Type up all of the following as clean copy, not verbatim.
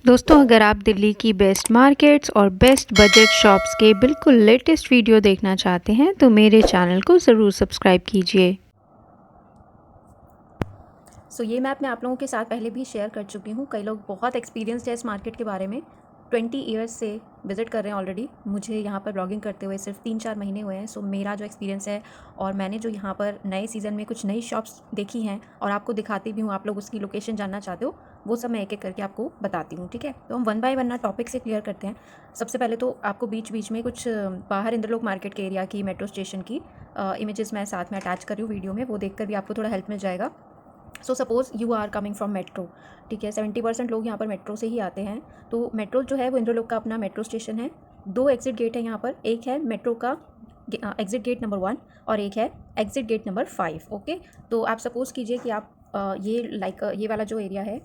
दोस्तों, अगर आप दिल्ली की बेस्ट मार्केट्स और बेस्ट बजट शॉप्स के बिल्कुल लेटेस्ट वीडियो देखना चाहते हैं तो मेरे चैनल को ज़रूर सब्सक्राइब कीजिए। ये मैप मैं आप लोगों के साथ पहले भी शेयर कर चुकी हूँ। कई लोग बहुत एक्सपीरियंसड है इस मार्केट के बारे में। 20 ईयर्स से विज़िट कर रहे हैं ऑलरेडी। मुझे यहाँ पर ब्लॉगिंग करते हुए सिर्फ 3-4 महीने हुए हैं। मेरा जो एक्सपीरियंस है और मैंने जो यहाँ पर नए सीज़न में कुछ नई शॉप्स देखी हैं और आपको दिखाती भी हूँ, आप लोग उसकी लोकेशन जानना चाहते हो, वो सब मैं एक एक करके आपको बताती हूँ। ठीक है, तो हम वन बाय वन ना टॉपिक से क्लियर करते हैं। सबसे पहले तो आपको बीच बीच में कुछ बाहर इंद्रलोक मार्केट के एरिया की, मेट्रो स्टेशन की इमेजेस मैं साथ में अटैच कर रही हूँ वीडियो में, वो देखकर भी आपको थोड़ा हेल्प मिल जाएगा। Suppose you are coming from metro, ठीक है, 70% लोग यहाँ पर मेट्रो से ही आते हैं। तो मेट्रो जो है वो इंद्रलोक का अपना मेट्रो स्टेशन है। 2 एग्जिट गेट है यहाँ पर, एक है मेट्रो का एग्जिट गेट नंबर 1 और एक है एग्जिट गेट नंबर 5। ओके, तो आप सपोज़ कीजिए कि आप ये वाला जो एरिया है,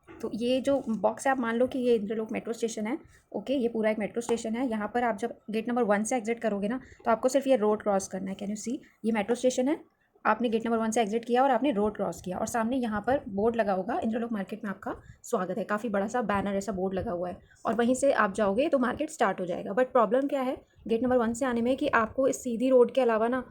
तो ये जो बॉक्स है आप मान लो कि ये इंद्रलोक मेट्रो स्टेशन है। ओके, ये पूरा एक मेट्रो स्टेशन है। यहाँ पर आप जब गेट नंबर 1 से एग्जिट करोगे ना, तो आपको सिर्फ ये रोड क्रॉस करना है। कैन यू सी, ये मेट्रो स्टेशन है, आपने गेट नंबर 1 से एग्जिट किया और आपने रोड क्रॉस किया और सामने यहाँ पर बोर्ड लगा होगा, इंद्रलोक मार्केट में आपका स्वागत है। काफ़ी बड़ा सा बैनर ऐसा बोर्ड लगा हुआ है और वहीं से आप जाओगे तो मार्केट स्टार्ट हो जाएगा। बट प्रॉब्लम क्या है गेट नंबर 1 से आने में, कि आपको इस सीधी रोड के अलावा ना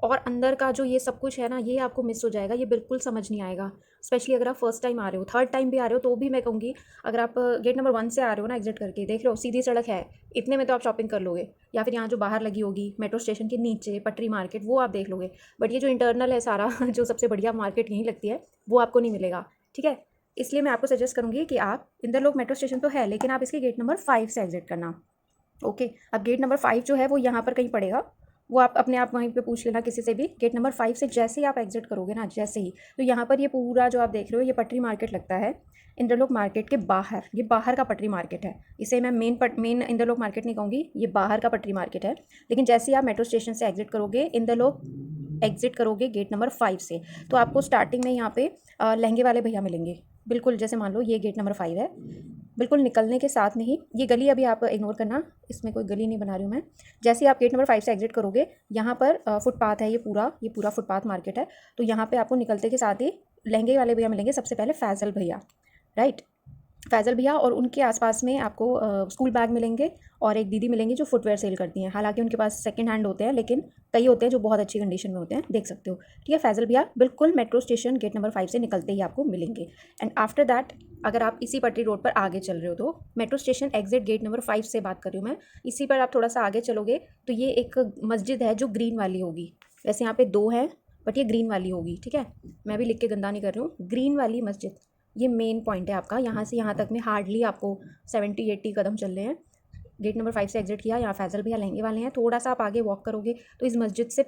और अंदर का जो ये सब कुछ है ना, ये आपको मिस हो जाएगा। ये बिल्कुल समझ नहीं आएगा, स्पेशली अगर आप फर्स्ट टाइम आ रहे हो, थर्ड टाइम भी आ रहे हो तो भी मैं कहूँगी, अगर आप गेट नंबर 1 से आ रहे हो ना, एग्जिट करके देख रहे हो सीधी सड़क है, इतने में तो आप शॉपिंग कर लोगे। या फिर यहाँ जो बाहर लगी होगी मेट्रो स्टेशन के नीचे पटरी मार्केट, वो आप देख लोगे। बट ये जो इंटरनल है सारा जो सबसे बढ़िया मार्केट यहीं लगती है, वो आपको नहीं मिलेगा। ठीक है, इसलिए मैं आपको सजेस्ट करूँगी कि आप, इंदरलोक मेट्रो स्टेशन तो है लेकिन आप इसके गेट नंबर 5 से एग्जिट करना। ओके, अब गेट नंबर 5 जो है वो यहाँ पर कहीं पड़ेगा, वो आप अपने आप वहीं पे पूछ लेना किसी से भी। गेट नंबर 5 से जैसे ही आप एग्जिट करोगे ना, जैसे ही, तो यहाँ पर ये पूरा जो आप देख रहे हो ये पटरी मार्केट लगता है। इंद्रलोक मार्केट के बाहर, ये बाहर का पटरी मार्केट है। इसे मैं मेन इंद्रलोक मार्केट नहीं कहूँगी, ये बाहर का पटरी मार्केट है। लेकिन जैसे ही आप मेट्रो स्टेशन से एग्जिट करोगे, इंद्रलोक एग्जिट करोगे गेट नंबर 5 से, तो आपको स्टार्टिंग में यहाँ पे लहंगे वाले भैया मिलेंगे। बिल्कुल जैसे मान लो ये गेट नंबर 5 है, बिल्कुल निकलने के साथ में ही ये गली, अभी आप इग्नोर करना, इसमें कोई गली नहीं बना रही हूँ मैं। जैसे ही आप गेट नंबर 5 से एग्जिट करोगे, यहाँ पर फुटपाथ है, ये पूरा फुटपाथ मार्केट है। तो यहाँ पे आपको निकलते के साथ ही लहंगे वाले भैया मिलेंगे। सबसे पहले फैज़ल भैया, राइट, फैज़ल भैया, और उनके आसपास में आपको स्कूल बैग मिलेंगे और एक दीदी मिलेंगी जो फुटवेयर सेल करती हैं। हालांकि उनके पास सेकंड हैंड होते हैं, लेकिन कई होते हैं जो बहुत अच्छी कंडीशन में होते हैं, देख सकते हो। ठीक है, फैज़ल भैया बिल्कुल मेट्रो स्टेशन गेट नंबर 5 से निकलते ही आपको मिलेंगे। एंड आफ्टर दैट, अगर आप इसी पटरी रोड पर आगे चल रहे हो, तो metro station exit gate number 5 से बात कर रही हूँ मैं, इसी पर आप थोड़ा सा आगे चलोगे तो ये एक मस्जिद है जो ग्रीन वाली होगी। वैसे यहाँ पे 2 हैं, बट ये ग्रीन वाली होगी। ठीक है, मैं भी लिख के गंदा नहीं कर रही हूँ, ग्रीन वाली मस्जिद, ये मेन पॉइंट है आपका। यहाँ से यहाँ तक में हार्डली आपको 70-80 कदम चल रहे हैं। गेट नंबर 5 से एग्जिट किया, यहाँ फैज़ल भैया लहंगे वाले हैं। थोड़ा सा आप आगे वॉक करोगे तो इस मस्जिद से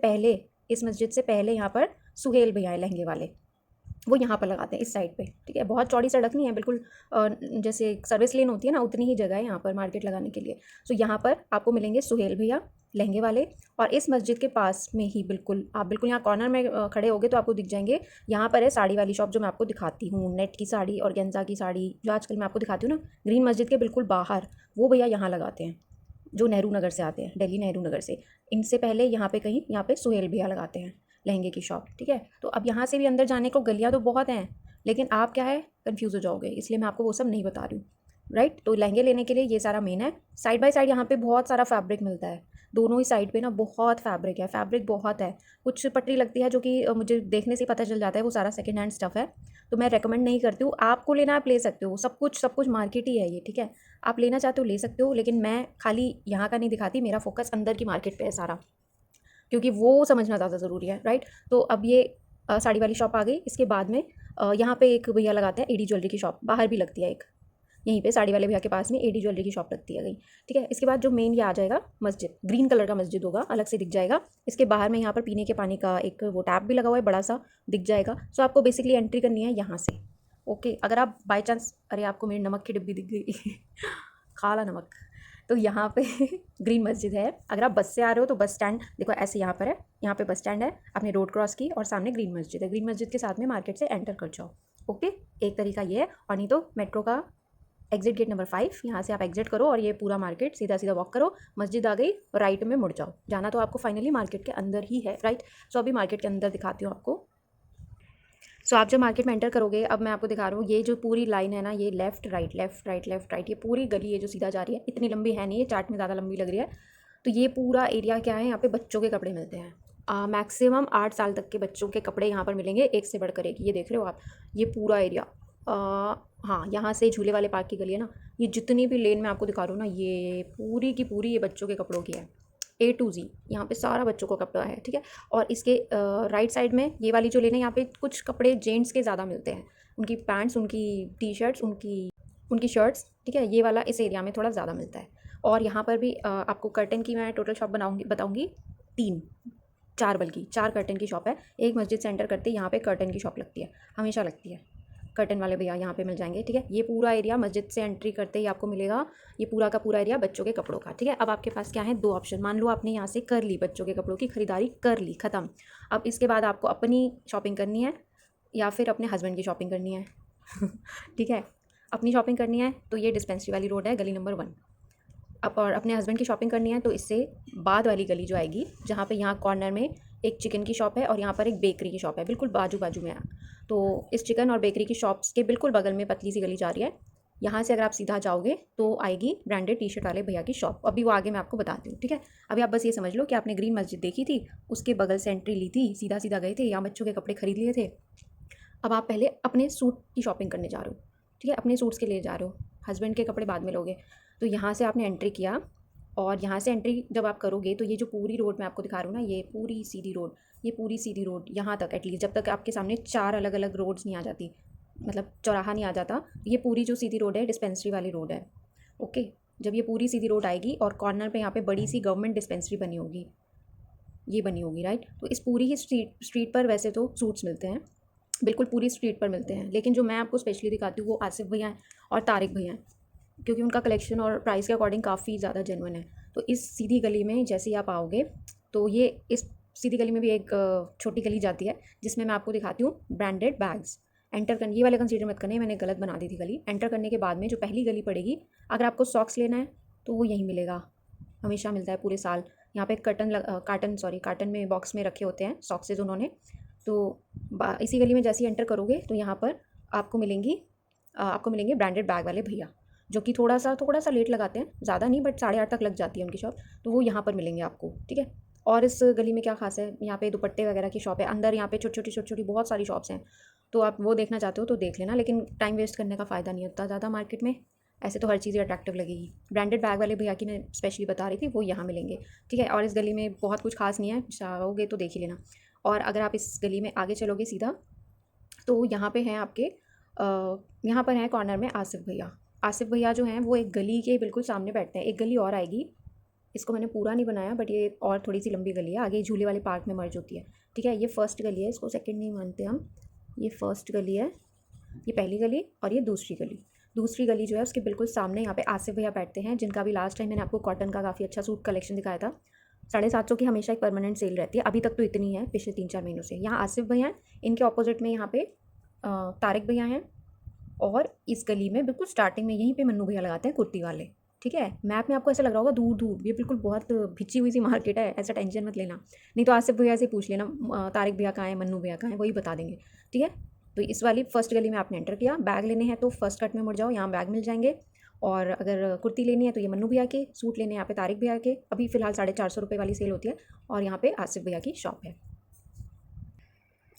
पहले यहाँ पर सुहेल भैया है लहंगे वाले, वो यहाँ पर लगाते हैं इस साइड पे। ठीक है, बहुत चौड़ी सड़क नहीं है, बिल्कुल जैसे सर्विस लेन होती है ना, उतनी ही जगह है यहाँ पर मार्केट लगाने के लिए। यहाँ पर आपको मिलेंगे सुहेल भैया लहंगे वाले, और इस मस्जिद के पास में ही बिल्कुल यहाँ कॉर्नर में खड़े होगे तो आपको दिख जाएंगे। यहाँ पर है साड़ी वाली शॉप जो मैं आपको दिखाती हूँ, नेट की साड़ी और गेंजा की साड़ी जो आजकल मैं आपको दिखाती हूँ ना, ग्रीन मस्जिद के बिल्कुल बाहर, वो भैया यहाँ लगाते हैं जो नेहरू नगर से आते हैं, दिल्ली नेहरू नगर से। इनसे पहले यहाँ पे सुहेल भैया लगाते हैं लहंगे की शॉप। ठीक है, तो अब यहाँ से भी अंदर जाने को गलियाँ तो बहुत हैं, लेकिन आप क्या है कंफ्यूज हो जाओगे, इसलिए मैं आपको वो सब नहीं बता रही हूँ। राइट, तो लहंगे लेने के लिए ये सारा मेन है। साइड बाय साइड यहाँ पे बहुत सारा फैब्रिक मिलता है, दोनों ही साइड पे ना बहुत फैब्रिक है, फैब्रिक बहुत है। कुछ पटरी लगती है जो कि मुझे देखने से पता चल जाता है वो सारा सेकेंड हैंड स्टफ़ है, तो मैं रेकमेंड नहीं करती हूँ। आपको लेना आप ले सकते हो, सब कुछ मार्केट ही है ये। ठीक है, आप लेना चाहते हो ले सकते हो, लेकिन मैं खाली यहाँ का नहीं दिखाती, मेरा फोकस अंदर की मार्केट पे है सारा, क्योंकि वो समझना ज़्यादा ज़रूरी है। राइट, तो अब ये साड़ी वाली शॉप आ गई। इसके बाद में यहाँ पे एक भैया लगाते हैं एडी ज्वेलरी की शॉप, बाहर भी लगती है एक, यहीं पे साड़ी वाले भैया के पास में एडी ज्वेलरी की शॉप लगती है गई। ठीक है, इसके बाद जो मेन ये आ जाएगा मस्जिद, ग्रीन कलर का मस्जिद होगा, अलग से दिख जाएगा। इसके बाहर में यहाँ पर पीने के पानी का एक वो टैप भी लगा हुआ है, बड़ा सा दिख जाएगा। आपको बेसिकली एंट्री करनी है यहाँ से। ओके, अगर आप बाई चांस, अरे आपको मेरी नमक की डिब्बी दिख गई काला नमक, तो यहाँ पे ग्रीन मस्जिद है। अगर आप बस से आ रहे हो तो बस स्टैंड देखो ऐसे यहाँ पर है, यहाँ पे बस स्टैंड है, आपने रोड क्रॉस की और सामने ग्रीन मस्जिद है। ग्रीन मस्जिद के साथ में मार्केट से एंटर कर जाओ। ओके, एक तरीका ये है, और नहीं तो मेट्रो का एग्जिट गेट नंबर 5, यहाँ से आप एग्जिट करो और ये पूरा मार्केट सीधा सीधा वॉक करो, मस्जिद आ गई, राइट में मुड़ जाओ। जाना तो आपको फाइनली मार्केट के अंदर ही है। राइट, अभी मार्केट के अंदर दिखाती हूँ आपको। सो आप जब मार्केट में एंटर करोगे, अब मैं आपको दिखा रहा हूँ, ये जो पूरी लाइन है ना, ये left right left right left right, ये पूरी गली है जो सीधा जा रही है। इतनी लंबी है नहीं, ये चार्ट में ज़्यादा लंबी लग रही है। तो ये पूरा एरिया क्या है, यहाँ पे बच्चों के कपड़े मिलते हैं। मैक्सिमम 8 साल तक के बच्चों के कपड़े यहाँ पर मिलेंगे, एक से बढ़कर एक। ये देख रहे हो आप, ये पूरा एरिया। हाँ, यहाँ से झूले वाले पार्क की गली है ना, ये जितनी भी लेन मैं आपको दिखा रहा हूँ ना, ये पूरी की पूरी ये बच्चों के कपड़ों की है। A to Z यहाँ पे सारा बच्चों का कपड़ा है, ठीक है। और इसके राइट साइड में ये वाली जो लेन है, यहाँ पे कुछ कपड़े जेंट्स के ज़्यादा मिलते हैं। उनकी पैंट्स, उनकी टी शर्ट्स, उनकी शर्ट्स, ठीक है। ये वाला इस एरिया में थोड़ा ज़्यादा मिलता है। और यहाँ पर भी आपको कर्टन की मैं टोटल शॉप बताऊँगी 4 बल्कि 4 कर्टन की शॉप है। एक मस्जिद से एंटर करते ही यहाँ पे कर्टन की शॉप लगती है, हमेशा लगती है। कर्टन वाले भैया यहाँ पे मिल जाएंगे, ठीक है। ये पूरा एरिया मस्जिद से एंट्री करते ही आपको मिलेगा, ये पूरा का पूरा एरिया बच्चों के कपड़ों का, ठीक है। अब आपके पास क्या है, 2 ऑप्शन। मान लो आपने यहाँ से कर ली, बच्चों के कपड़ों की खरीदारी कर ली, ख़त्म। अब इसके बाद आपको अपनी शॉपिंग करनी है या फिर अपने हस्बैंड की शॉपिंग करनी है ठीक है। अपनी शॉपिंग करनी है तो ये डिस्पेंसरी वाली रोड है, गली नंबर 1। अब और अपने हस्बैंड की शॉपिंग करनी है तो इससे बाद वाली गली जो आएगी, जहाँ पे यहाँ कॉर्नर में एक चिकन की शॉप है और यहाँ पर एक बेकरी की शॉप है, बिल्कुल बाजू बाजू में है। तो इस चिकन और बेकरी की शॉप्स के बिल्कुल बगल में पतली सी गली जा रही है। यहाँ से अगर आप सीधा जाओगे तो आएगी ब्रांडेड टी शर्ट वाले भैया की शॉप। अभी वो आगे मैं आपको बताती हूँ, ठीक है। अभी आप बस ये समझ लो कि आपने ग्रीन मस्जिद देखी थी, उसके बगल से एंट्री ली थी, सीधा सीधा गए थे, यहाँ बच्चों के कपड़े खरीद लिए थे। अब आप पहले अपने सूट की शॉपिंग करने जा रहे हो, ठीक है, अपने सूट्स के लिए जा रहे हो, हस्बैंड के कपड़े बाद में लोगे। तो यहाँ से आपने एंट्री किया और यहाँ से एंट्री जब आप करोगे तो ये जो पूरी रोड मैं आपको दिखा रहा हूँ ना, ये पूरी सीधी रोड, ये पूरी सीधी रोड यहाँ तक, एटलीस्ट जब तक आपके सामने 4 अलग अलग रोड्स नहीं आ जाती, मतलब चौराहा नहीं आ जाता, ये पूरी जो सीधी रोड है डिस्पेंसरी वाली रोड है, ओके। जब ये पूरी सीधी रोड आएगी और कॉर्नर पे यहाँ पे बड़ी सी गवर्नमेंट डिस्पेंसरी बनी होगी, ये बनी होगी, राइट। तो इस पूरी ही स्ट्रीट पर वैसे तो सूट्स मिलते हैं, बिल्कुल पूरी स्ट्रीट पर मिलते हैं, लेकिन जो मैं आपको स्पेशली दिखाती हूँ वो आसिफ भैया हैं और तारिक भैया हैं, क्योंकि उनका कलेक्शन और प्राइस के अकॉर्डिंग काफ़ी ज़्यादा जेन्युइन है। तो इस सीधी गली में जैसे ही आप आओगे तो ये इस सीधी गली में भी एक छोटी गली जाती है, जिसमें मैं आपको दिखाती हूँ ब्रांडेड बैग्स। एंटर करने, ये वाले कंसीडर मत करने, मैंने गलत बना दी थी गली। एंटर करने के बाद में जो पहली गली पड़ेगी, अगर आपको सॉक्स लेना है तो वो यहीं मिलेगा, हमेशा मिलता है पूरे साल। यहाँ पे कार्टन में बॉक्स में रखे होते हैं सॉक्सेज उन्होंने। तो इसी गली में जैसे ही एंटर करोगे तो यहाँ पर आपको मिलेंगे ब्रांडेड बैग वाले भैया, जो कि थोड़ा सा लेट लगाते हैं, ज़्यादा नहीं, बट 8:30 तक लग जाती है उनकी शॉप। तो वो यहाँ पर मिलेंगे आपको, ठीक है। और इस गली में क्या खास है, यहाँ पे दुपट्टे वगैरह की शॉप है अंदर, यहाँ पे छोटी छोटी बहुत सारी शॉप्स हैं। तो आप वो देखना चाहते हो तो देख लेना, लेकिन टाइम वेस्ट करने का फ़ायदा नहीं होता ज़्यादा मार्केट में, ऐसे तो हर चीज़ अट्रैक्टिव लगेगी। ब्रांडेड बैग वाले भैया की मैं स्पेशली बता रही थी, वो यहाँ मिलेंगे, ठीक है। और इस गली में बहुत कुछ खास नहीं है, चाहोगे तो देख ही लेना। और अगर आप इस गली में आगे चलोगे सीधा तो यहाँ पे हैं आपके यहाँ पर हैं कॉर्नर में आसिफ भैया जो हैं वो एक गली के बिल्कुल सामने बैठते हैं। एक गली और आएगी, इसको मैंने पूरा नहीं बनाया, बट ये और थोड़ी सी लंबी गली है, आगे झूले वाले पार्क में मर्ज होती है, ठीक है। ये फर्स्ट गली है, इसको सेकंड नहीं मानते हम, ये फर्स्ट गली है, ये पहली गली और ये दूसरी गली जो है उसके बिल्कुल सामने यहाँ पे आसिफ भैया बैठते हैं, जिनका भी लास्ट टाइम मैंने आपको कॉटन का काफ़ी अच्छा सूट कलेक्शन दिखाया था। 750 की हमेशा एक परमानेंट सेल रहती है, अभी तक तो इतनी है पिछले 3-4 महीनों से। यहाँ आसिफ भैया हैं, इनके ऑपोजिट में यहाँ पे तारिक भैया हैं, और इस गली में बिल्कुल स्टार्टिंग में यहीं पे मन्नू भैया लगाते हैं कुर्ती वाले, ठीक है। मैप में आपको ऐसा लग रहा होगा दूर दूर, ये बिल्कुल बहुत भिची हुई सी मार्केट है, ऐसा टेंशन मत लेना। नहीं तो आसिफ भैया से पूछ लेना तारिक भैया कहाँ है, मन्नू भैया कहाँ है, वही बता देंगे, ठीक है। तो इस वाली फर्स्ट गली में आपने एंटर किया, बैग लेने हैं तो फर्स्ट कट में मुड़ जाओ, यहाँ बैग मिल जाएंगे। और अगर कुर्ती लेनी है तो ये मन्नू भैया के, सूट लेने यहाँ पे तारिक भैया के। अभी फ़िलहाल 450 रुपये वाली सेल होती है, और यहाँ पे आसिफ भैया की शॉप है।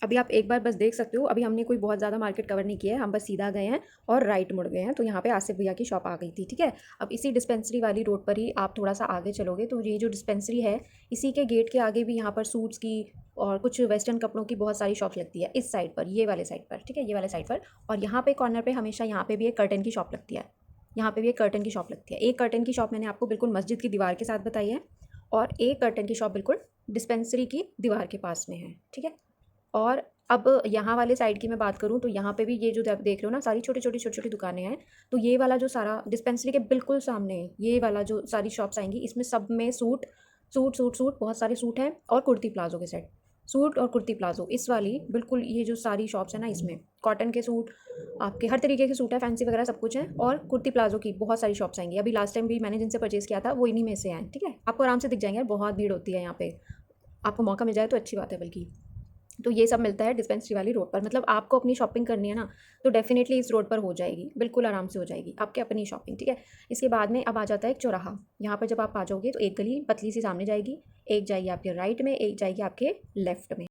अभी आप एक बार बस देख सकते हो, अभी हमने कोई बहुत ज़्यादा मार्केट कवर नहीं किया है, हम बस सीधा गए हैं और राइट मुड़ गए हैं, तो यहाँ पे आसिफ भैया की शॉप आ गई थी, ठीक है। अब इसी डिस्पेंसरी वाली रोड पर ही आप थोड़ा सा आगे चलोगे तो ये जो डिस्पेंसरी है, इसी के गेट के आगे भी यहाँ पर सूट्स की और कुछ वेस्टर्न कपड़ों की बहुत सारी शॉप्स लगती है, इस साइड पर, ये वाले साइड पर, ठीक है, ये वाले साइड पर। और यहाँ पे कॉर्नर पर हमेशा यहाँ पर भी एक कर्टन की शॉप लगती है, यहाँ पे भी एक कर्टन की शॉप लगती है। एक कर्टन की शॉप मैंने आपको बिल्कुल मस्जिद की दीवार के साथ बताई है, और एक कर्टन की शॉप बिल्कुल डिस्पेंसरी की दीवार के पास में है, ठीक है। और अब यहाँ वाले साइड की मैं बात करूँ तो यहाँ पे भी ये जो आप देख रहे हो ना, सारी छोटी छोटी दुकानें हैं। तो ये वाला जो सारा डिस्पेंसरी के बिल्कुल सामने ये वाला जो सारी शॉप्स आएंगी, इसमें सब में सूट बहुत सारे सूट हैं, और कुर्ती प्लाजो के सेट, सूट और कुर्ती प्लाजो, इस वाली बिल्कुल ये जो सारी शॉप्स हैं ना, इसमें कॉटन के सूट, आपके हर तरीके के सूट है, फैंसी वगैरह सब कुछ है, और कुर्ती प्लाजो की बहुत सारी शॉप्स आएंगी। अभी लास्ट टाइम भी मैंने जिनसे परचेज़ किया था वो इन्हीं में से हैं, ठीक है। आपको आराम से दिख जाएंगे, बहुत भीड़ होती है यहाँ पे, आपको मौका मिल जाए तो अच्छी बात है बल्कि। तो ये सब मिलता है डिस्पेंसरी वाली रोड पर। मतलब आपको अपनी शॉपिंग करनी है ना, तो डेफिनेटली इस रोड पर हो जाएगी, बिल्कुल आराम से हो जाएगी आपकी अपनी शॉपिंग, ठीक है। इसके बाद में अब आ जाता है एक चौराहा। यहाँ पर जब आप आ जाओगे तो एक गली पतली सी सामने जाएगी, एक जाएगी आपके राइट में, एक जाएगी आपके लेफ्ट में।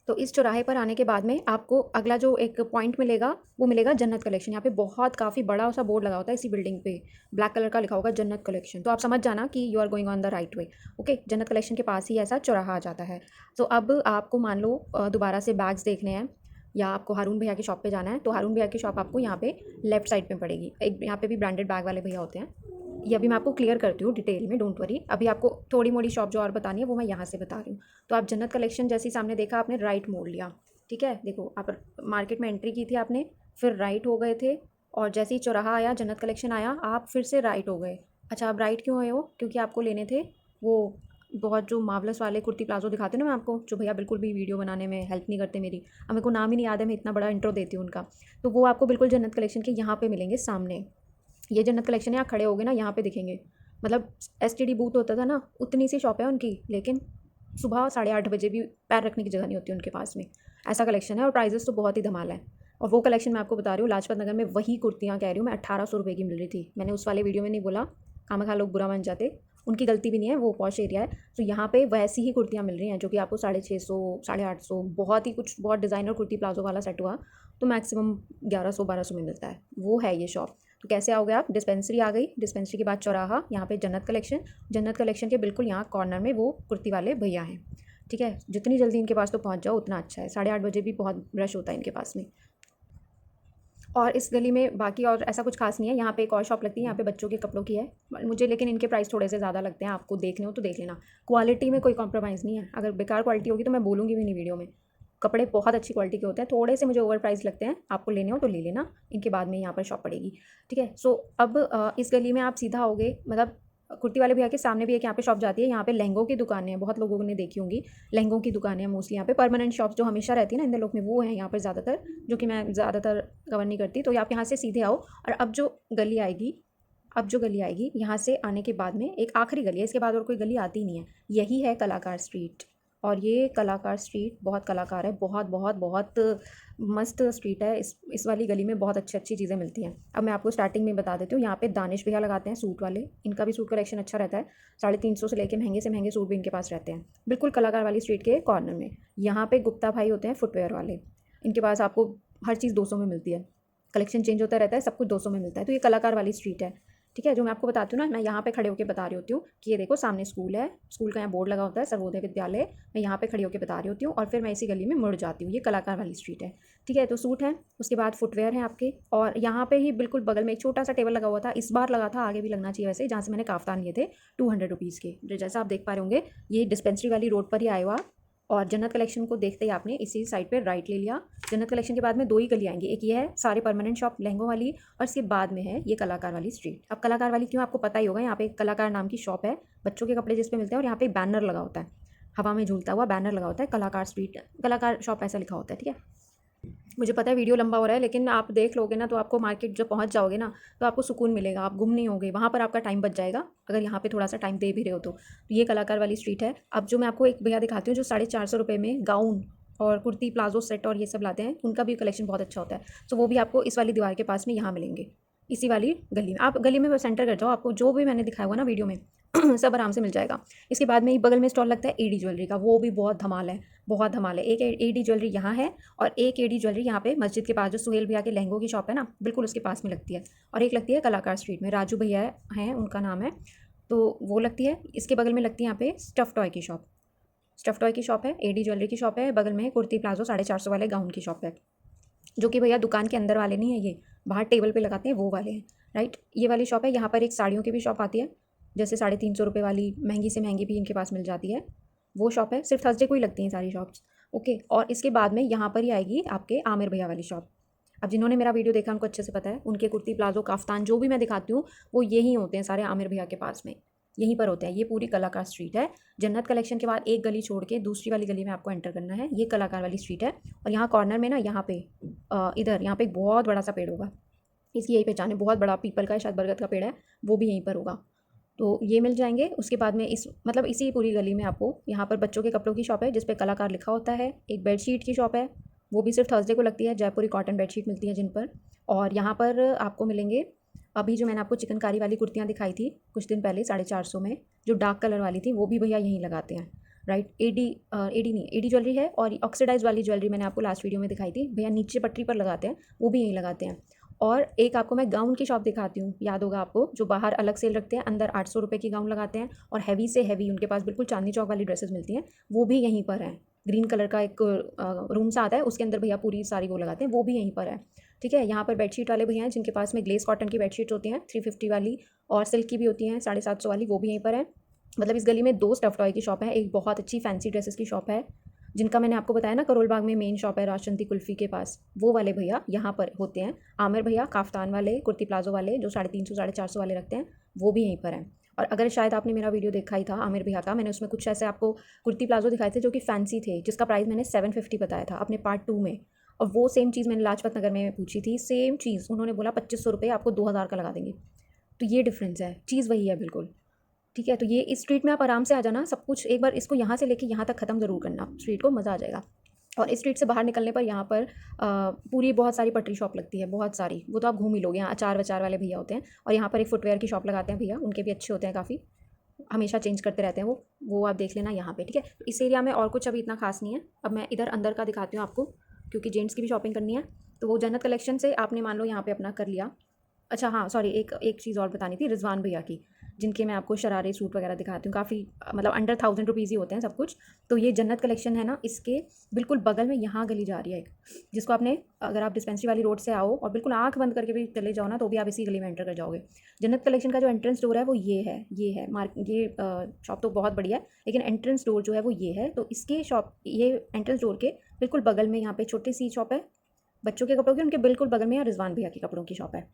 तो इस चौराहे पर आने के बाद में आपको अगला जो एक पॉइंट मिलेगा वो मिलेगा जन्नत कलेक्शन। यहाँ पे बहुत काफ़ी बड़ा सा बोर्ड लगा होता है इसी बिल्डिंग पे, ब्लैक कलर का लिखा होगा जन्नत कलेक्शन। तो आप समझ जाना कि you are going on the right way. Okay, Jannat collection के पास ही ऐसा चौराहा आ जाता है। तो अब आपको मान लो दोबारा से बैग्स देखने हैं या आपको हारून भैया की शॉप पे जाना है, तो हारून भैया की शॉप आपको यहाँ पे लेफ्ट साइड में पड़ेगी। एक यहाँ पे भी ब्रांडेड बैग वाले भैया होते हैं। ये अभी मैं आपको क्लियर करती हूँ डिटेल में, डोंट वरी। अभी आपको थोड़ी मोड़ी शॉप जो और बतानी है वो मैं यहाँ से बता रही हूँ। तो आप जन्नत कलेक्शन जैसे ही सामने देखा, आपने राइट मोड़ लिया, ठीक है। देखो आप मार्केट में एंट्री की थी आपने, फिर राइट हो गए थे, और जैसे ही चौराहा आया, जन्नत कलेक्शन आया, आप फिर से राइट हो गए। अच्छा, आप राइट क्यों आए हो? क्योंकि आपको लेने थे वो बहुत जो मार्वलस वाले कुर्ती प्लाजो दिखाते ना मैं आपको, जो भैया बिल्कुल भी वीडियो बनाने में हेल्प नहीं करते मेरी। अब मेरे को नाम ही नहीं याद है, मैं इतना बड़ा इंट्रो देती हूँ उनका। तो वो आपको बिल्कुल जन्नत कलेक्शन के यहाँ पे मिलेंगे सामने। ये जन्नत कलेक्शन है, यहाँ खड़े होगे ना, यहाँ पे दिखेंगे। मतलब STD बूथ होता था ना, उतनी सी शॉप है उनकी, लेकिन सुबह 8:30 बजे भी पैर रखने की जगह नहीं होती उनके पास में। ऐसा कलेक्शन है, और प्राइजेस तो बहुत ही धमाल है। और वो कलेक्शन मैं आपको बता रही हूँ, लाजपत नगर में वही कुर्तियाँ कह रही हूँ मैं, 1800 रुपये की मिल रही थी। मैंने उस वाले वीडियो में नहीं बोला, खामखा लोग बुरा मान जाते, उनकी गलती भी नहीं है, वो पॉश एरिया है। तो यहाँ पे वैसी ही कुर्तियाँ मिल रही हैं जो कि आपको 650, 850, बहुत ही कुछ बहुत डिज़ाइनर कुर्ती प्लाजो वाला सेट हुआ तो मैक्सिमम 1100-1200 में मिलता है। वो है ये शॉप। तो कैसे आओगे आप? डिस्पेंसरी आ गई, डिस्पेंसरी के बाद चौराहा, यहाँ पे जन्नत कलेक्शन, जन्नत कलेक्शन के बिल्कुल यहाँ कॉर्नर में वो कुर्ती वाले भैया हैं, ठीक है। जितनी जल्दी इनके पास तो पहुँच जाओ उतना अच्छा है। 8:30 बजे भी बहुत रश होता है इनके पास में। और इस गली में बाकी और ऐसा कुछ खास नहीं है। यहाँ पे एक और शॉप लगती है, यहाँ पे बच्चों के कपड़ों की है मुझे, लेकिन इनके प्राइस थोड़े से ज़्यादा लगते हैं। आपको देखने हो तो देख लेना, क्वालिटी में कोई कॉम्प्रोमाइज़ नहीं है। अगर बेकार क्वालिटी होगी तो मैं बोलूँगी भी नहीं वीडियो में। कपड़े बहुत अच्छी क्वालिटी के होते हैं, थोड़े से मुझे ओवर प्राइस लगते हैं। आपको लेने हो तो ले लेना, इनके बाद में यहाँ पर शॉप पड़ेगी, ठीक है। सो अब इस गली में आप सीधा आओगे, मतलब कुर्ती वाले भैया के सामने भी एक यहाँ पे शॉप जाती है। यहाँ पे लहंगों की दुकानें हैं, बहुत लोगों ने देखी होंगी। लहंगों की दुकानें हैं मोस्टली यहाँ पे, परमानेंट शॉप्स जो हमेशा रहती है ना इंदर लोक में, वो है यहाँ पर ज़्यादातर, जो कि मैं ज़्यादातर कवर नहीं करती। तो आप यहाँ से सीधे आओ, और अब जो गली आएगी यहाँ से आने के बाद में एक आखिरी गली है, इसके बाद और कोई गली आती नहीं है। यही है कलाकार स्ट्रीट। और ये कलाकार स्ट्रीट बहुत कलाकार है, बहुत बहुत बहुत मस्त स्ट्रीट है। इस वाली गली में बहुत अच्छी अच्छी चीज़ें मिलती हैं। अब मैं आपको स्टार्टिंग में बता देती हूँ। यहाँ पे दानिश भैया लगाते हैं सूट वाले, इनका भी सूट कलेक्शन अच्छा रहता है। 350 से लेके महंगे से महंगे सूट भी इनके पास रहते हैं, बिल्कुल कलाकार वाली स्ट्रीट के कॉर्नर में। यहाँ पे गुप्ता भाई होते हैं फुटवेयर वाले, इनके पास आपको हर चीज़ 200 में मिलती है। कलेक्शन चेंज होता रहता है, सब कुछ 200 में मिलता है। तो ये कलाकार वाली स्ट्रीट है, ठीक है। जो मैं आपको बताती हूँ ना, मैं यहाँ पे खड़े होकर बता रही होती हूँ कि ये देखो सामने स्कूल है, स्कूल का यहाँ बोर्ड लगा होता है सर्वोदय विद्यालय। मैं यहाँ पे खड़ी होकर बता रही होती हूँ, और फिर मैं इसी गली में मुड़ जाती हूँ। ये कलाकार वाली स्ट्रीट है, ठीक है। तो सूट है, उसके बाद फुटवेयर है आपके, और यहाँ पे ही बिल्कुल बगल में एक छोटा सा टेबल लगा हुआ था। इस बार लगा था, आगे भी लगना चाहिए वैसे, जहाँ से मैंने काफ्तान लिए थे 200 रुपीज़ के। जो जैसा आप देख पा रहे होंगे, ये डिस्पेंसरी वाली रोड पर ही आए हो आप। और जन्नत कलेक्शन को देखते ही आपने इसी साइड पे राइट ले लिया। जन्नत कलेक्शन के बाद में 2 ही गली आएंगी, एक ये है सारे परमानेंट शॉप लहंगों वाली, और इसके बाद में है ये कलाकार वाली स्ट्रीट। अब कलाकार वाली क्यों, आपको पता ही होगा, यहाँ पे एक कलाकार नाम की शॉप है, बच्चों के कपड़े जिस पे मिलते हैं, और यहाँ पे एक बैनर लगा होता है, हवा में झूलता हुआ बैनर लगा होता है, कलाकार स्ट्रीट, कलाकार शॉप ऐसा लिखा होता है, ठीक है। मुझे पता है वीडियो लंबा हो रहा है, लेकिन आप देख लोगे ना तो आपको मार्केट जब पहुंच जाओगे ना तो आपको सुकून मिलेगा, आप गुम नहीं होगे। वहाँ पर आपका टाइम बच जाएगा अगर यहाँ पे थोड़ा सा टाइम दे भी रहे हो तो। ये कलाकार वाली स्ट्रीट है। अब जो मैं आपको एक भैया दिखाती हूँ जो 450 रुपये में गाउन और कुर्ती प्लाजो सेट और ये सब लाते हैं, उनका भी कलेक्शन बहुत अच्छा होता है। तो वो भी आपको इस वाली दीवार के पास में यहाँ मिलेंगे, इसी वाली गली में। आप गली में सेंटर कर जाओ, आपको जो भी मैंने दिखाया हुआ ना वीडियो में सब आराम से मिल जाएगा। इसके बाद में ही बगल में स्टॉल लगता है AD ज्वेलरी का, वो भी बहुत धमाल है, बहुत धमाल है। एक AD ज्वेलरी यहाँ है, और एक AD ज्वेलरी यहाँ पे मस्जिद के पास जो सुहेल भैया के लहंगों की शॉप है ना, बिल्कुल उसके पास में लगती है। और एक लगती है कलाकार स्ट्रीट में, राजू भैया हैं उनका नाम है, तो वो लगती है। इसके बगल में लगती है यहाँ पे स्टफ़ टॉय की शॉप, स्टफ़ टॉय की शॉप है, AD ज्वेलरी की शॉप है, बगल में कुर्ती प्लाजो 450 वाले गाउन की शॉप है, जो कि भैया दुकान के अंदर वाले नहीं है, ये बाहर टेबल पे लगाते हैं वो वाले हैं, राइट। ये वाली शॉप है। यहाँ पर एक साड़ियों की भी शॉप आती है, जैसे 350 रुपये वाली, महंगी से महंगी भी इनके पास मिल जाती है, वो शॉप है। सिर्फ थर्सडे को ही लगती हैं सारी शॉप्स, ओके। और इसके बाद में यहाँ पर ही आएगी आपके आमिर भैया वाली शॉप। अब जिन्होंने मेरा वीडियो देखा उनको अच्छे से पता है, उनके कुर्ती प्लाजो काफ्तान जो भी मैं दिखाती हूँ वो यही होते हैं सारे आमिर भैया के पास में, यहीं पर होते हैं। ये पूरी कलाकार स्ट्रीट है। जन्नत कलेक्शन के बाद एक गली छोड़ के दूसरी वाली गली में आपको एंटर करना है, ये कलाकार वाली स्ट्रीट है। और यहाँ कॉर्नर में ना, यहाँ पे इधर यहाँ पे एक बहुत बड़ा सा पेड़ होगा, इसकी यही पहचान है, बहुत बड़ा पीपल का है, शायद बरगद का पेड़ है, वो भी यहीं पर होगा। तो ये मिल जाएंगे। उसके बाद में इसी पूरी गली में आपको यहाँ पर बच्चों के कपड़ों की शॉप है जिस पे कलाकार लिखा होता है। एक बेडशीट की शॉप है, वो भी सिर्फ थर्सडे को लगती है। जयपुरी कॉटन बेडशीट मिलती है जिन पर। और यहाँ पर आपको मिलेंगे अभी जो मैंने आपको चिकनकारी वाली कुर्तियाँ दिखाई थी कुछ दिन पहले 450 में, जो डार्क कलर वाली थी, वो भी भैया यहीं लगाते हैं। राइट, एडी ज्वेलरी है। और ऑक्सीडाइज वाली ज्वेलरी मैंने आपको लास्ट वीडियो में दिखाई थी, भैया नीचे पटरी पर लगाते हैं, वो भी यहीं लगाते हैं। और एक आपको मैं गाउन की शॉप दिखाती हूँ, याद होगा आपको, जो बाहर अलग सेल रखते हैं, अंदर 800 रुपये की गाउन लगाते हैं और हैवी से हैवी उनके पास बिल्कुल चांदनी चौक वाली ड्रेसेस मिलती हैं, वो भी यहीं पर है। ग्रीन कलर का एक रूम सा आता है, उसके अंदर भैया पूरी सारी वो लगाते हैं, वो भी यहीं पर है। ठीक है, यहाँ पर बेडशीट वाले भैया हैं जिनके पास में ग्लेस कॉटन की बेडशीट्स होती हैं 350 वाली, और सिल्क की भी होती हैं 750 वाली, वो भी यहीं पर है। मतलब इस गली में 2 स्टफ टॉय की शॉप है, एक बहुत अच्छी फैंसी ड्रेसेस की शॉप है जिनका मैंने आपको बताया ना, करोल बाग में मेन शॉप है राजचंदी कुल्फी के पास, वो वाले भैया यहाँ पर होते हैं। आमिर भैया काफ्तान वाले, कुर्ती प्लाजो वाले जो 350 450 वाले रखते हैं, वो भी यहीं पर हैं। और अगर शायद आपने मेरा वीडियो देखा ही था आमिर भैया का, मैंने उसमें कुछ ऐसे आपको कुर्ती प्लाजो दिखाए थे जो कि फैंसी थे, जिसका प्राइस मैंने 750 बताया था अपने पार्ट 2 में। और वो सेम चीज़ मैंने लाजपत नगर में पूछी थी, सेम चीज़ उन्होंने बोला 2500 रुपये आपको 2000 का लगा देंगे। तो ये डिफरेंस है, चीज़ वही है बिल्कुल। ठीक है, तो ये इस स्ट्रीट में आप आराम से आ जाना, सब कुछ एक बार इसको यहाँ से लेके यहाँ तक ख़त्म ज़रूर करना, स्ट्रीट को मज़ा आ जाएगा। और इस स्ट्रीट से बाहर निकलने पर यहाँ पर पूरी बहुत सारी पटरी शॉप लगती है, बहुत सारी, वो तो आप घूम ही लोगे। यहाँ अचार वचार वाले भैया होते हैं, और यहाँ पर एक फुटवेयर की शॉप लगाते हैं भैया, उनके भी अच्छे होते हैं काफ़ी, हमेशा चेंज करते रहते हैं वो आप देख लेना यहाँ पे। ठीक है, इस एरिया में और कुछ अभी इतना खास नहीं है। अब मैं इधर अंदर का दिखाती हूँ आपको, क्योंकि जेंट्स की भी शॉपिंग करनी है। तो वो जन्नत कलेक्शन से आपने मान लो यहाँ पे अपना कर लिया। अच्छा हाँ सॉरी, एक चीज़ और बतानी थी, रिजवान भैया की, जिनके मैं आपको शरारे सूट वगैरह दिखाती हूँ, काफ़ी मतलब अंडर 1000 रुपीज़ ही होते हैं सब कुछ। तो ये जन्नत कलेक्शन है ना, इसके बिल्कुल बगल में यहाँ गली जा रही है एक, जिसको आपने, अगर आप डिस्पेंसरी वाली रोड से आओ और बिल्कुल आंख बंद करके भी चले जाओ ना, तो भी आप इसी गली में एंटर कर जाओगे। जन्नत कलेक्शन का जो एंट्रेंस डोर है वो ये है, ये शॉप तो बहुत बढ़िया है, लेकिन एंट्रेंस डोर जो है वो ये है। तो इसके शॉप, ये एंट्रेंस डोर के बिल्कुल बगल में यहाँ पे छोटी सी शॉप है बच्चों के कपड़ों की, उनके बिल्कुल बगल में यहाँ रिजवान भैया की कपड़ों की शॉप है।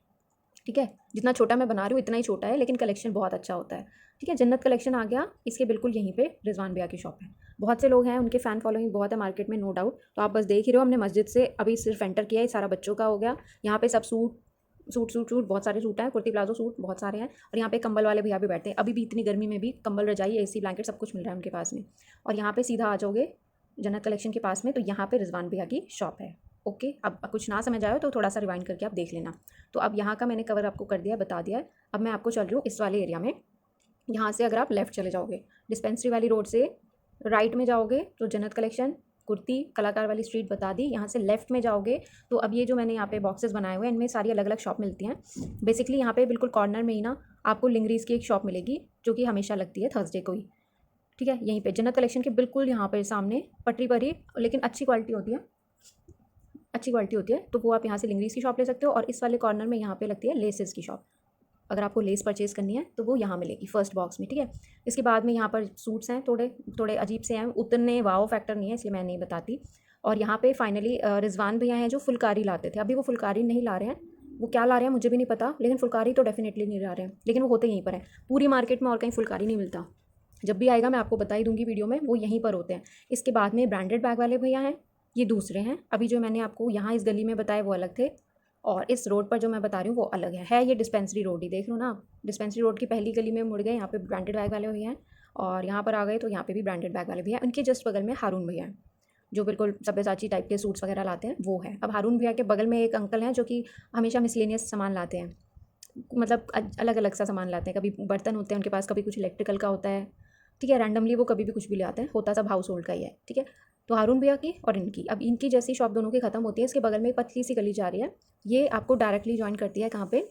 ठीक है, जितना छोटा मैं बना रही हूँ इतना ही छोटा है, लेकिन कलेक्शन बहुत अच्छा होता है। ठीक है, जन्नत कलेक्शन आ गया, इसके बिल्कुल यहीं पे रिजवान भैया की शॉप है। बहुत से लोग हैं, उनके फ़ैन फॉलोइंग बहुत है मार्केट में, नो डाउट। तो आप बस देख ही रहे हो, हमने मस्जिद से अभी सिर्फ एंटर किया है, सारा बच्चों का हो गया। यहाँ पे सब सूट बहुत सारे सूट हैं, कुर्ती प्लाजो सूट बहुत सारे हैं। और यहाँ पे कंबल वाले भैया भी बैठते हैं, अभी भी इतनी गर्मी में भी कंबल, रजाई, एसी, ब्लैंकेट सब कुछ मिल रहा है उनके पास में। और यहाँ पे सीधा आ जाओगे जन्नत कलेक्शन के पास में, तो यहाँ पे रिजवान भैया की शॉप है। ओके, अब कुछ ना समझ आए तो थोड़ा सा रिवाइंड करके आप देख लेना। तो अब यहाँ का मैंने कवर आपको कर दिया, बता दिया है। अब मैं आपको चल रही हूँ इस वाले एरिया में। यहाँ से अगर आप लेफ़्ट चले जाओगे, डिस्पेंसरी वाली रोड से राइट में जाओगे तो जन्नत कलेक्शन, कुर्ती, कलाकार वाली स्ट्रीट बता दी। यहाँ से लेफ़्ट में जाओगे तो अब ये जो मैंने यहाँ पे बॉक्सेस बनाए हुए हैं, इनमें सारी अलग अलग शॉप मिलती हैं। बेसिकली यहाँ पे बिल्कुल कॉर्नर में ही ना आपको लिंगरीज की एक शॉप मिलेगी, जो कि हमेशा लगती है थर्सडे को ही। ठीक है, यहीं पे जन्नत कलेक्शन के बिल्कुल यहाँ पर सामने पटरी पर ही, लेकिन अच्छी क्वालिटी होती है, तो वो आप यहाँ से लिंगरीज की शॉप ले सकते हो। और इस वाले कॉर्नर में यहाँ पे लगती है लेसेस की शॉप, अगर आपको लेस परचेज़ करनी है तो वो यहाँ मिलेगी फर्स्ट बॉक्स में। ठीक है, इसके बाद में यहाँ पर सूट्स हैं, थोड़े अजीब से हैं, उतने वाओ फैक्टर नहीं है, इसलिए मैं नहीं बताती। और यहाँ पे फाइनली रिजवान भैया हैं जो फुलकारी लाते थे, अभी वो फुलकारी नहीं ला रहे हैं, वो क्या ला रहे हैं मुझे भी नहीं पता, लेकिन फुलकारी तो डेफिनेटली नहीं ला रहे हैं, लेकिन वो होते यहीं पर हैं। पूरी मार्केट में और कहीं फुलकारी नहीं मिलता, जब भी आएगा मैं आपको बता ही दूंगी वीडियो में, वो यहीं पर होते हैं। इसके बाद में ब्रांडेड बैग वाले भैया हैं, ये दूसरे हैं। अभी जो मैंने आपको यहाँ इस गली में बताए वो अलग थे, और इस रोड पर जो मैं बता रही हूँ वो अलग है ये डिस्पेंसरी रोड ही देख लो ना आप, डिस्पेंसरी रोड की पहली गली में मुड़ गए, यहाँ पे ब्रांडेड बैग वाले भैया हैं। और यहाँ पर आ गए तो यहाँ पे भी ब्रांडेड बैग वाले भैया, उनके जस्ट बगल में हारून भैया हैं जो बिल्कुल सब्यसाची टाइप के सूट्स वगैरह लाते हैं, वो है। अब हारून भैया के बगल में एक अंकल हैं जो कि हमेशा मिसलेनियस सामान लाते हैं, मतलब अलग अलग सा सामान लाते हैं, कभी बर्तन होते हैं उनके पास, कभी कुछ इलेक्ट्रिकल का होता है। ठीक है, रैंडमली वो कभी भी कुछ भी ले आते हैं, होता सब हाउस होल्ड का ही है। ठीक है, तो हारून भैया की और इनकी, अब इनकी जैसी शॉप दोनों की खत्म होती है, इसके बगल में एक पतली सी गली जा रही है, ये आपको डायरेक्टली ज्वाइन करती है कहाँ पे,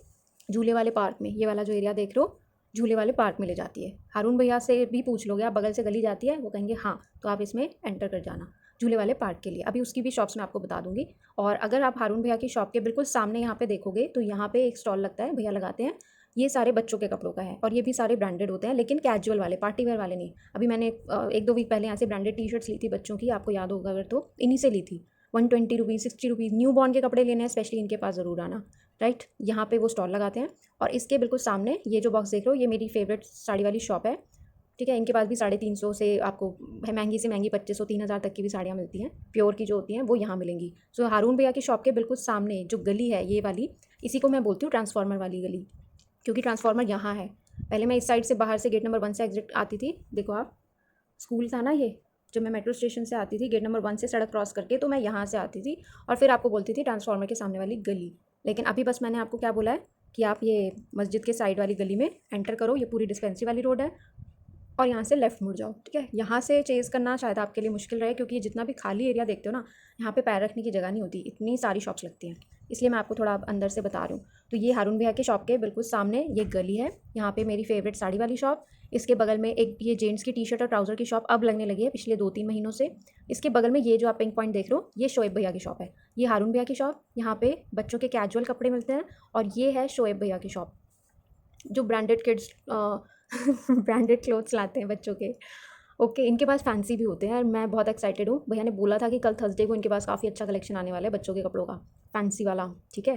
झूले वाले पार्क में। ये वाला जो एरिया देख लो, झूले वाले पार्क में ले जाती है। हारून भैया से भी पूछ लोगे आप, बगल से गली जाती है, वो कहेंगे हाँ, तो आप इसमें एंटर कर जाना झूले वाले पार्क के लिए। अभी उसकी भी शॉप्स मैं आपको बता दूंगी। और अगर आप हारून भैया की शॉप के बिल्कुल सामने यहाँ पे देखोगे तो यहाँ पे एक स्टॉल लगता है, भैया लगाते हैं, ये सारे बच्चों के कपड़ों का है, और ये भी सारे ब्रांडेड होते हैं, लेकिन कैजुअल वाले, पार्टी वेयर वाले नहीं। अभी मैंने 1-2 वीक पहले यहाँ से ब्रांडेड टी शर्ट्स ली थी बच्चों की, आपको याद होगा अगर, तो इन्हीं से ली थी। 120 रुपीज़, 60 रुपीज़। न्यू बॉर्न के कपड़े लेने हैं स्पेशली इनके पास ज़रूर आना। राइट, यहाँ पे वो स्टॉल लगाते हैं। और इसके बिल्कुल सामने ये जो बॉक्स देख रहे हो, ये मेरी फेवरेट साड़ी वाली शॉप है। ठीक है, इनके पास भी 350 से आपको महंगी से महंगी 2500-3000 तक की भी साड़ियाँ मिलती हैं, प्योर की जो होती हैं वो यहाँ मिलेंगी। सो हारून भैया की शॉप के बिल्कुल सामने जो गली है ये वाली, इसी को मैं बोलती हूँ ट्रांसफार्मर वाली गली, क्योंकि ट्रांसफार्मर यहाँ है। पहले मैं इस साइड से बाहर से गेट नंबर 1 से एग्जिट आती थी। देखो आप, स्कूल था ना ये, जब मैं मेट्रो स्टेशन से आती थी गेट नंबर 1 से सड़क क्रॉस करके, तो मैं यहाँ से आती थी और फिर आपको बोलती थी ट्रांसफार्मर के सामने वाली गली। लेकिन अभी बस मैंने आपको क्या बोला है कि आप ये मस्जिद के साइड वाली गली में एंटर करो, ये पूरी डिस्पेंसरी वाली रोड है, और यहाँ से लेफ़्ट मुड़ जाओ। ठीक है, यहाँ से चेज़ करना शायद आपके लिए मुश्किल रहे, क्योंकि जितना भी खाली एरिया देखते हो ना, यहाँ पे पैर रखने की जगह नहीं होती, इतनी सारी शॉप्स लगती हैं। इसलिए मैं आपको थोड़ा अंदर से बता रही हूँ। तो ये हारून भैया के शॉप के बिल्कुल सामने ये गली है। यहाँ पे मेरी फेवरेट साड़ी वाली शॉप, इसके बगल में एक ये जेंट्स की टी शर्ट और ट्राउज़र की शॉप अब लगने लगी है पिछले 2-3 महीनों से। इसके बगल में ये जो आप पिंक पॉइंट देख रहे हो, ये शोएब भैया की शॉप है। ये हारून भैया की शॉप, यहाँ पे बच्चों के कैजुअल कपड़े मिलते हैं। और ये है शोएब भैया की शॉप, जो ब्रांडेड किड्स ब्रांडेड क्लोथ्स लाते हैं बच्चों के। ओके, इनके पास फैंसी भी होते हैं और मैं बहुत एक्साइटेड हूँ। भैया ने बोला था कि कल थर्सडे को इनके पास काफ़ी अच्छा कलेक्शन आने वाला है बच्चों के कपड़ों का, फैंसी वाला। ठीक है,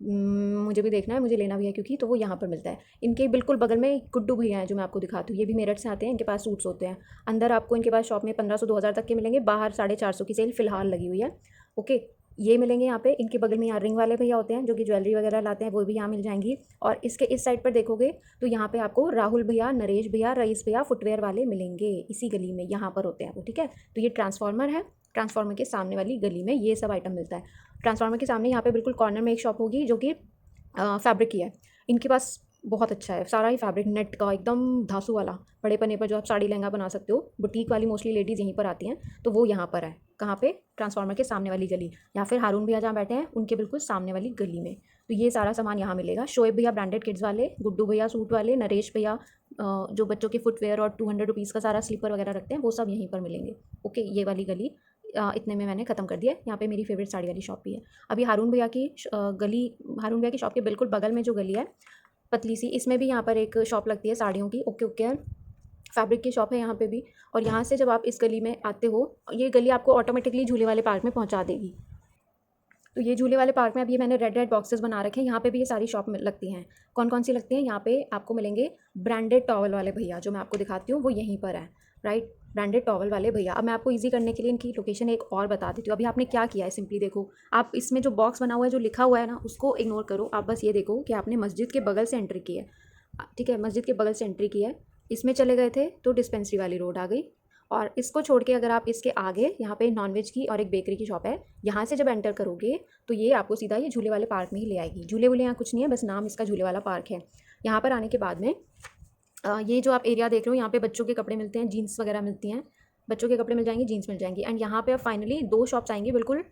मुझे भी देखना है, मुझे लेना भी है, क्योंकि तो वो यहाँ पर मिलता है। इनके बिल्कुल बगल में गुड्डू भैया हैं जो मैं आपको दिखाती हूँ, ये भी मेरठ से आते हैं। इनके पास सूट्स होते हैं। अंदर आपको इनके पास शॉप में 1500-2000 तक के मिलेंगे, बाहर 450 की सेल फिलहाल लगी हुई है। ओके, ये मिलेंगे यहाँ पे। इनके बगल में यहाँ रिंग वाले भैया होते हैं जो कि ज्वेलरी वगैरह लाते हैं, वो भी यहाँ मिल जाएंगी। और इसके इस साइड पर देखोगे तो यहाँ पे आपको राहुल भैया, नरेश भैया, रईस भैया फुटवेयर वाले मिलेंगे, इसी गली में यहाँ पर होते हैं वो। ठीक है, तो ये ट्रांसफार्मर है, ट्रांसफार्मर के सामने वाली गली में ये सब आइटम मिलता है। ट्रांसफार्मर के सामने यहाँ पे बिल्कुल कॉर्नर में एक शॉप होगी जो कि फैब्रिक की है। इनके पास बहुत अच्छा है, सारा ही फैब्रिक नेट का, एकदम धांसू वाला, बड़े पन्ने पर जो आप साड़ी लहंगा बना सकते हो। बुटीक वाली मोस्टली लेडीज़ यहीं पर आती हैं, तो वो यहाँ पर है। कहाँ पे? ट्रांसफार्मर के सामने वाली गली, या फिर हारून भैया जहाँ बैठे हैं उनके बिल्कुल सामने वाली गली में। तो ये सारा सामान यहाँ मिलेगा। शोएब भैया ब्रांडेड किड्स वाले, गुड्डू भैया सूट वाले, नरेश भैया जो बच्चों के फुटवेयर और 200 रुपीज़ का सारा स्लीपर वगैरह रखते हैं, वो सब यहीं पर मिलेंगे। ओके, ये वाली गली इतने में मैंने ख़त्म कर दिया। यहाँ पे मेरी फेवरेट साड़ी वाली शॉप भी है। अभी हारून भैया की गली, हारून भैया की शॉप के बिल्कुल बगल में जो गली है पतली सी, इसमें भी यहाँ पर एक शॉप लगती है साड़ियों की। ओके ओके, फैब्रिक की शॉप है यहाँ पे भी। और यहाँ से जब आप इस गली में आते हो, ये गली आपको ऑटोमेटिकली झूले वाले पार्क में पहुँचा देगी। तो ये झूले वाले पार्क में अभी मैंने रेड रेड बॉक्सेस बना रखे हैं, यहाँ पे भी ये सारी शॉप लगती हैं। कौन कौन सी लगती हैं? यहाँ पे आपको मिलेंगे ब्रांडेड टॉवल वाले भैया, जो मैं आपको दिखाती हूँ वो यहीं पर है। राइट, ब्रांडेड टॉवल वाले भैया। अब मैं आपको इजी करने के लिए इनकी लोकेशन एक और बता देती हूँ। अभी आपने क्या किया है, सिंपली देखो, आप इसमें जो बॉक्स बना हुआ है, जो लिखा हुआ है ना, उसको इग्नोर करो। आप बस ये देखो कि आपने मस्जिद के बगल से एंट्री की है। ठीक है, मस्जिद के बगल से एंट्री की है, इसमें चले गए थे तो डिस्पेंसरी वाली रोड आ गई। और इसको छोड़ के अगर आप इसके आगे, यहाँ पे नॉनवेज की और एक बेकरी की शॉप है, यहाँ से जब एंटर करोगे तो ये आपको सीधा ये झूले वाले पार्क में ही ले आएगी। झूले वूले यहाँ कुछ नहीं है, बस नाम इसका झूले वाला पार्क है। यहाँ पर आने के बाद में ये जो आप एरिया देख रहे हो, यहाँ पे बच्चों के कपड़े मिलते हैं, जीन्स वगैरह मिलती हैं, बच्चों के कपड़े मिल जाएंगे, जीन्स मिल जाएंगी। एंड यहाँ पे अब फाइनली 2 शॉप्स आएंगी बिल्कुल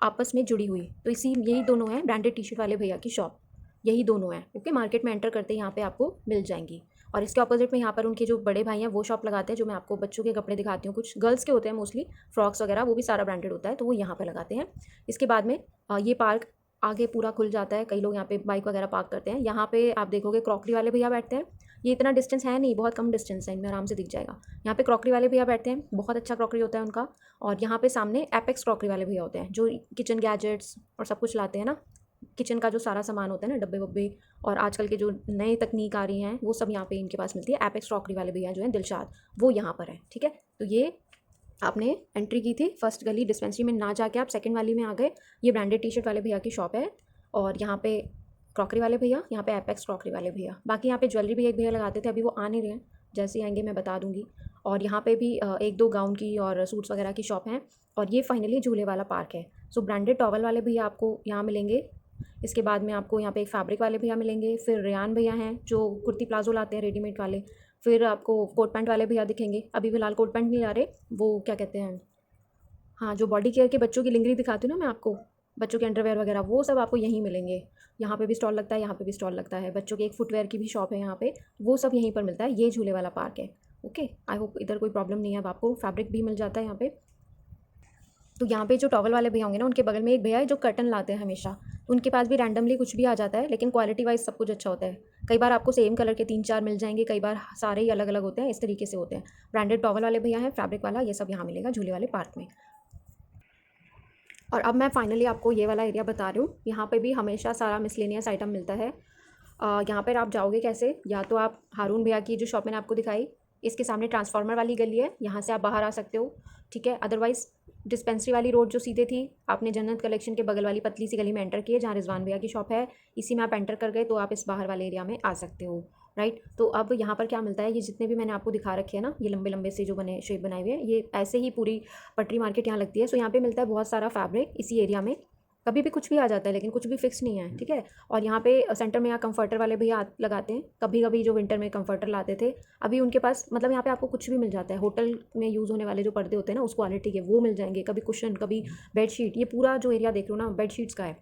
आपस में जुड़ी हुई। तो यही दोनों हैं ब्रांडेड टी शर्ट वाले भैया की शॉप, यही दोनों हैं। ओके, मार्केट में एंटर करते ही यहाँ पे आपको मिल जाएंगी। और इसके ऑपोजिट में यहाँ पर उनके जो बड़े भाई हैं वो शॉप लगाते हैं, जो मैं आपको बच्चों के कपड़े दिखाती हूँ, कुछ गर्ल्स के होते हैं मोस्टली, फ्रॉक्स वगैरह, वो भी सारा ब्रांडेड होता है, तो वो यहाँ पर लगाते हैं। इसके बाद में ये पार्क आगे पूरा खुल जाता है, कई लोग यहाँ पे बाइक वगैरह पार्क करते हैं। यहाँ पे आप देखोगे क्रॉकरी वाले भैया बैठते हैं। ये इतना डिस्टेंस है नहीं, बहुत कम डिस्टेंस है, इनमें आराम से दिख जाएगा। यहाँ पे क्रॉकरी वाले भैया बैठते हैं, बहुत अच्छा क्रॉकरी होता है उनका। और यहाँ पे सामने एपेक्स क्रॉकरी वाले भैया होते हैं, जो किचन गैजेट्स और सब कुछ लाते हैं ना, किचन का जो सारा सामान होता है ना, डब्बे वब्बे, और आजकल के जो नए तकनीक आ रही हैं वो सब यहाँ पे इनके पास मिलती है। एपेक्स क्रॉकरी वाले भैया जो हैं दिलशाद, वो यहाँ पर है। ठीक है, तो ये आपने एंट्री की थी फर्स्ट गली, डिस्पेंसरी में ना जाके आप सेकंड वाली में आ गए। ये ब्रांडेड टी शर्ट वाले भैया की शॉप है, और यहाँ पे क्रॉकरी वाले भैया, यहाँ पे एपेक्स क्रॉकरी वाले भैया। बाकी यहाँ पे ज्वेलरी भी एक भैया लगाते थे, अभी वो आ नहीं रहे हैं, जैसे ही आएंगे मैं बता दूंगी। और यहाँ पे भी 1-2 गाउन की और सूट्स वगैरह की शॉप हैं। और ये फाइनली झूले वाला पार्क है। सो ब्रांडेड टॉवल वाले भैया आपको यहाँ मिलेंगे। इसके बाद में आपको यहाँ पे एक फैब्रिक वाले भैया मिलेंगे, फिर रेयान भैया हैं जो कुर्ती प्लाजो लाते हैं रेडीमेड वाले, फिर आपको कोट पैंट वाले भैया दिखेंगे। अभी फ़िलहाल कोट पैंट नहीं आ रहे, वो क्या कहते हैं, हाँ, जो बॉडी केयर के बच्चों की लिंगरी दिखाती हूँ ना मैं आपको, बच्चों के अंडरवेयर वगैरह, वो सब आपको यहीं मिलेंगे। यहाँ पे भी स्टॉल लगता है, यहाँ पे भी स्टॉल लगता है, बच्चों के एक फुटवेयर की भी शॉप है यहाँ पे, वो सब यहीं पर मिलता है। ये झूले वाला पार्क है। ओके, आई होप इधर कोई प्रॉब्लम नहीं है। अब आपको फैब्रिक भी मिल जाता है यहाँ पे। तो यहाँ पे जो टॉवल वाले भैया होंगे ना, उनके बगल में एक भैया है जो कर्टन लाते हैं हमेशा, तो उनके पास भी रैंडमली कुछ भी आ जाता है, लेकिन क्वालिटी वाइज सब कुछ अच्छा होता है। कई बार आपको सेम कलर के 3-4 मिल जाएंगे, कई बार सारे ही अलग अलग होते हैं, इस तरीके से होते हैं। ब्रांडेड टॉवल वाले भैया हैं, फैब्रिक वाला, ये सब यहाँ मिलेगा झूले वाले पार्क में। और अब मैं फाइनली आपको ये वाला एरिया बता रही हूँ। यहाँ पे भी हमेशा सारा मिसलेनियस आइटम मिलता है। यहाँ पर आप जाओगे कैसे, या तो आप हारून भैया की जो शॉप मैंने आपको दिखाई, इसके सामने ट्रांसफार्मर वाली गली है, यहाँ से आप बाहर आ सकते हो। ठीक है, अदरवाइज़ डिस्पेंसरी वाली रोड जो सीधे थी, आपने जन्नत कलेक्शन के बगल वाली पतली सी गली में एंटर किए जहाँ रिजवान भैया की शॉप है, इसी में आप एंटर कर गए तो आप इस बाहर वाले एरिया में आ सकते हो, राइट। तो अब यहाँ पर क्या मिलता है, ये जितने भी मैंने आपको दिखा रखे हैं ना, ये लंबे लंबे से जो बने शेप बनाए हुए हैं, ये ऐसे ही पूरी पटरी मार्केट यहाँ लगती है। सो यहाँ पे मिलता है बहुत सारा फैब्रिक इसी एरिया में, कभी भी कुछ भी आ जाता है लेकिन कुछ भी फिक्स नहीं है, ठीक है। और यहाँ पे सेंटर में यहाँ कंफर्टर वाले भैया लगाते हैं, कभी कभी जो विंटर में कंफर्टर लाते थे, अभी उनके पास मतलब यहाँ पे आपको कुछ भी मिल जाता है। होटल में यूज़ होने वाले जो पर्दे होते हैं ना उस क्वालिटी के वो मिल जाएंगे, कभी कुशन, कभी बेडशीट। ये पूरा जो एरिया देख रहे हो ना बेडशीट्स का है,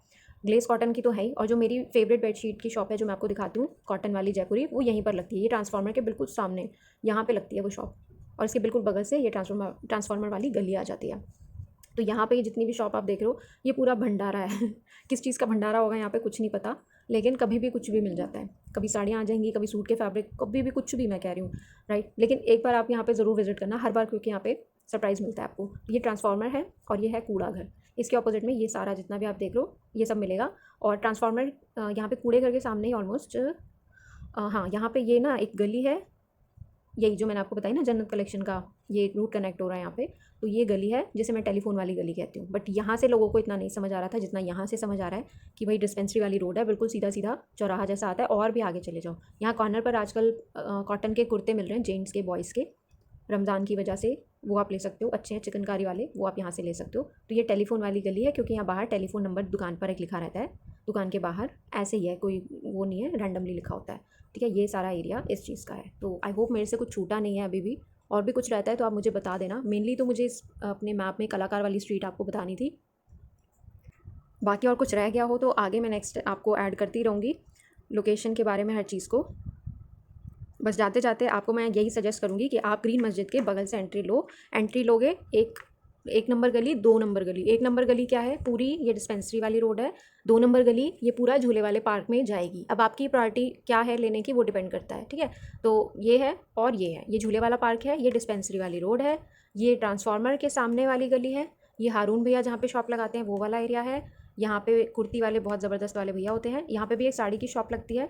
ग्लेस कॉटन की तो है ही। और जो मेरी फेवरेट बेडशीट की शॉप है जो मैं आपको दिखाती हूँ, कॉटन वाली जयपुरी, वो यहीं पर लगती है। ये ट्रांसफार्मर के बिल्कुल सामने यहाँ पे लगती है वो शॉप, और इसके बिल्कुल बगल से ये ट्रांसफार्मर वाली गली आ जाती है। तो यहाँ पे जितनी भी शॉप आप देख रहे हो ये पूरा भंडारा है किस चीज़ का भंडारा होगा यहाँ पे कुछ नहीं पता, लेकिन कभी भी कुछ भी मिल जाता है। कभी साड़ियाँ आ जाएंगी, कभी सूट के फैब्रिक, कभी भी कुछ भी, मैं कह रही हूँ, राइट। लेकिन एक बार आप यहाँ पे ज़रूर विजिट करना हर बार, क्योंकि यहाँ पे सरप्राइज़ मिलता है आपको। ये ट्रांसफार्मर है और ये है कूड़ा घर, इसके ऑपोजिट में ये सारा जितना भी आप देख रहे हो ये सब मिलेगा। और ट्रांसफार्मर यहाँ पे कूड़े घर के सामने ही ऑलमोस्ट, हाँ यहाँ पे ये ना एक गली है, यही जो मैंने आपको बताई ना जन्नत कलेक्शन का ये रूट कनेक्ट हो रहा है यहाँ पे, तो ये गली है जिसे मैं टेलीफोन वाली गली कहती हूँ। बट यहाँ से लोगों को इतना नहीं समझ आ रहा था जितना यहाँ से समझ आ रहा है कि भाई डिस्पेंसरी वाली रोड है, बिल्कुल सीधा सीधा चौराहा जैसा आता है। और भी आगे चले जाओ, यहाँ कॉर्नर पर आजकल कॉटन के कुर्ते मिल रहे हैं, जेंट्स के, बॉयज़ के, रमज़ान की वजह से वो आप ले सकते हो, अच्छे हैं चिकनकारी वाले, वो आप यहाँ से ले सकते हो। तो ये टेलीफोन वाली गली है क्योंकि यहाँ बाहर टेलीफोन नंबर दुकान पर एक लिखा रहता है, दुकान के बाहर ऐसे ही है, कोई वो नहीं है, रैंडमली लिखा होता है, ठीक है। ये सारा एरिया इस चीज़ का है। तो आई होप मेरे से कुछ छूटा नहीं है अभी भी, और भी कुछ रहता है तो आप मुझे बता देना। मेनली तो मुझे इस अपने मैप में कलाकार वाली स्ट्रीट आपको बतानी थी, बाकी और कुछ रह गया हो तो आगे मैं नेक्स्ट आपको ऐड करती रहूँगी लोकेशन के बारे में, हर चीज़ को। बस जाते जाते आपको मैं यही सजेस्ट करूँगी कि आप ग्रीन मस्जिद के बगल से एंट्री लोगे, एक नंबर गली, 2 नंबर गली। 1 नंबर गली क्या है, पूरी ये डिस्पेंसरी वाली रोड है। 2 नंबर गली ये पूरा झूले वाले पार्क में जाएगी। अब आपकी प्रायोरिटी क्या है लेने की, वो डिपेंड करता है, ठीक है। तो ये है और ये है, ये झूले वाला पार्क है, ये डिस्पेंसरी वाली रोड है, ये ट्रांसफार्मर के सामने वाली गली है, ये हारून भैया जहाँ पे शॉप लगाते हैं वो वाला एरिया है। यहाँ पे कुर्ती वाले बहुत ज़बरदस्त वाले भैया होते हैं। यहाँ पे भी एक साड़ी की शॉप लगती है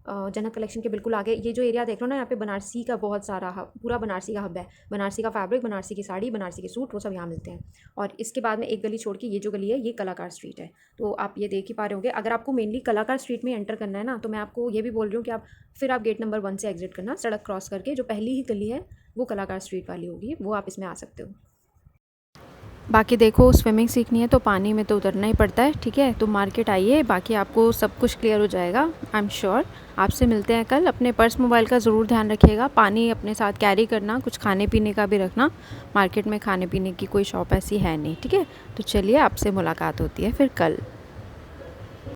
जन्नत कलेक्शन के बिल्कुल आगे। ये जो एरिया देख रहे हो ना, यहाँ पे बनारसी का बहुत सारा हब, पूरा बनारसी का हब है। बनारसी का फैब्रिक, बनारसी की साड़ी, बनारसी के सूट, वो सब यहाँ मिलते हैं। और इसके बाद में एक गली छोड़ के ये जो गली है ये कलाकार स्ट्रीट है। तो आप ये देख ही पा रहे होंगे। अगर आपको मेनली कलाकार स्ट्रीट में एंटर करना है ना, तो मैं आपको ये भी बोल रही हूँ कि आप गेट नंबर 1 से एग्जिट करना, सड़क क्रॉस करके जो पहली ही गली है वो कलाकार स्ट्रीट वाली होगी, वो आप इसमें आ सकते हो। बाकी देखो, स्विमिंग सीखनी है तो पानी में तो उतरना ही पड़ता है, ठीक है। तो मार्केट आइए, बाकी आपको सब कुछ क्लियर हो जाएगा, आई एम श्योर। आपसे मिलते हैं कल। अपने पर्स मोबाइल का ज़रूर ध्यान रखिएगा, पानी अपने साथ कैरी करना, कुछ खाने पीने का भी रखना। मार्केट में खाने पीने की कोई शॉप ऐसी है नहीं, ठीक है। तो चलिए, आपसे मुलाकात होती है फिर कल।